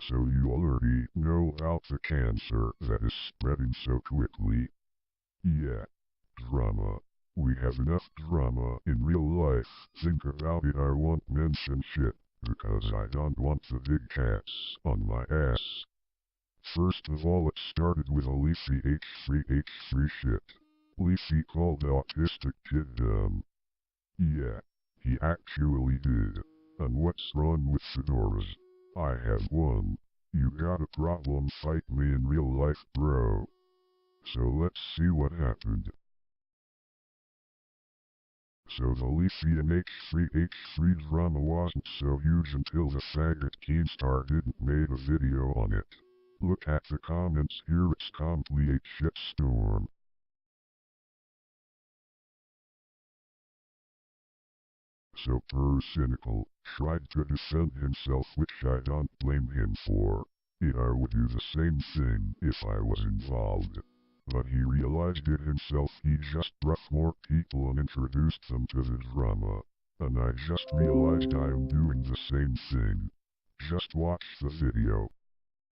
So you already know about the cancer that is spreading so quickly. Yeah, drama. We have enough drama in real life. Think about it, I won't mention shit, because I don't want the big cats on my ass. First of all, it started with a Leafy H3 shit. Leafy called the autistic kid dumb. Yeah, he actually did. And what's wrong with fedoras? I have one. You got a problem, fight me in real life, bro. So let's see what happened. So the Leafy and H3 drama wasn't so huge until the faggot Keemstar didn't made a video on it. Look at the comments here, it's complete shitstorm. So Cynical tried to defend himself, which I don't blame him for. I would do the same thing if I was involved. But he realized it himself, he just brought more people and introduced them to the drama. And I just realized I am doing the same thing. Just watch the video.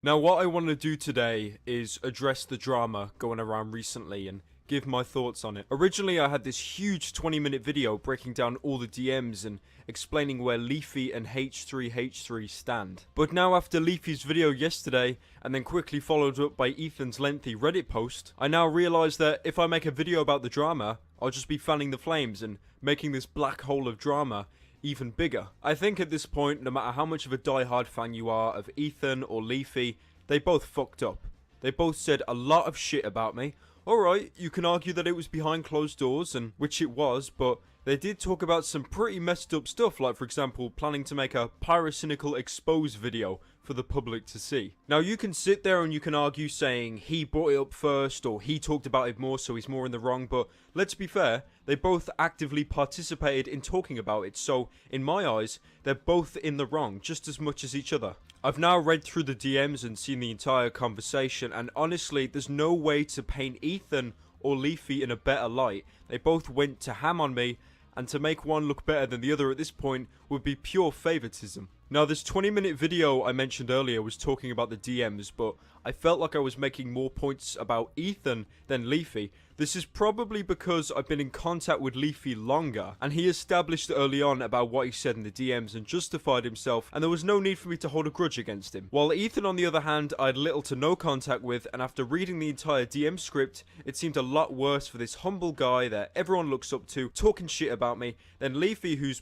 Now, what I want to do today is address the drama going around recently and give my thoughts on it. Originally, I had this huge 20-minute video breaking down all the DMs and explaining where Leafy and H3 stand. But now, after Leafy's video yesterday, and then quickly followed up by Ethan's lengthy Reddit post, I now realise that if I make a video about the drama, I'll just be fanning the flames and making this black hole of drama even bigger. I think at this point, no matter how much of a die-hard fan you are of Ethan or Leafy, they both fucked up. They both said a lot of shit about me. Alright, you can argue that it was behind closed doors, and which it was, but they did talk about some pretty messed up stuff, like for example, planning to make a pyrocynical expose video for the public to see. Now you can sit there and you can argue saying he brought it up first, or he talked about it more so he's more in the wrong, but let's be fair, they both actively participated in talking about it, so in my eyes, they're both in the wrong, just as much as each other. I've now read through the DMs and seen the entire conversation, and honestly, there's no way to paint Ethan or Leafy in a better light. They both went to ham on me, and to make one look better than the other at this point would be pure favoritism. Now, this 20-minute video I mentioned earlier was talking about the DMs, but I felt like I was making more points about Ethan than Leafy. This is probably because I've been in contact with Leafy longer, and he established early on about what he said in the DMs and justified himself, and there was no need for me to hold a grudge against him. While Ethan, on the other hand, I had little to no contact with, and after reading the entire DM script, it seemed a lot worse for this humble guy that everyone looks up to, talking shit about me, than Leafy, who's...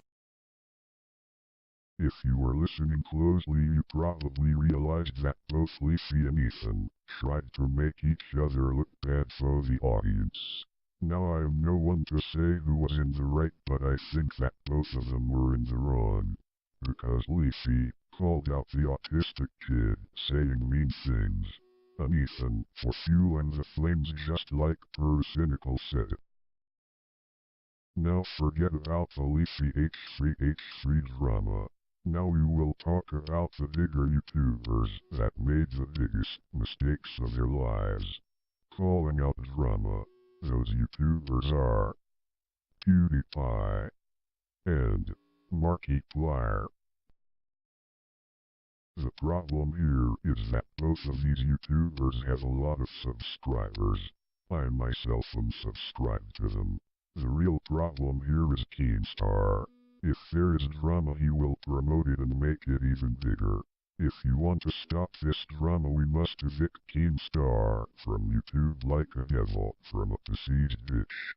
If you were listening closely, you probably realized that both Leafy and Ethan tried to make each other look bad for the audience. Now I am no one to say who was in the right, but I think that both of them were in the wrong. Because Leafy called out the autistic kid, saying mean things. And Ethan for fueling the flames, just like Cynical said. Now forget about the Leafy H3 drama. Now we will talk about the bigger YouTubers that made the biggest mistakes of their lives. Calling out drama. Those YouTubers are PewDiePie and Markiplier. The problem here is that both of these YouTubers have a lot of subscribers. I myself am subscribed to them. The real problem here is Keemstar. If there is drama, he will promote it and make it even bigger. If you want to stop this drama, we must evict Keemstar from YouTube like a devil from a besieged bitch.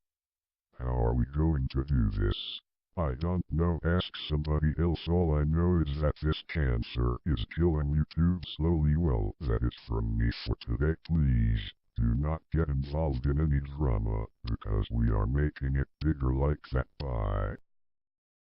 How are we going to do this? I don't know, ask somebody else. All I know is that this cancer is killing YouTube slowly. Well, that is from me for today. Please do not get involved in any drama, because we are making it bigger like that. Bye.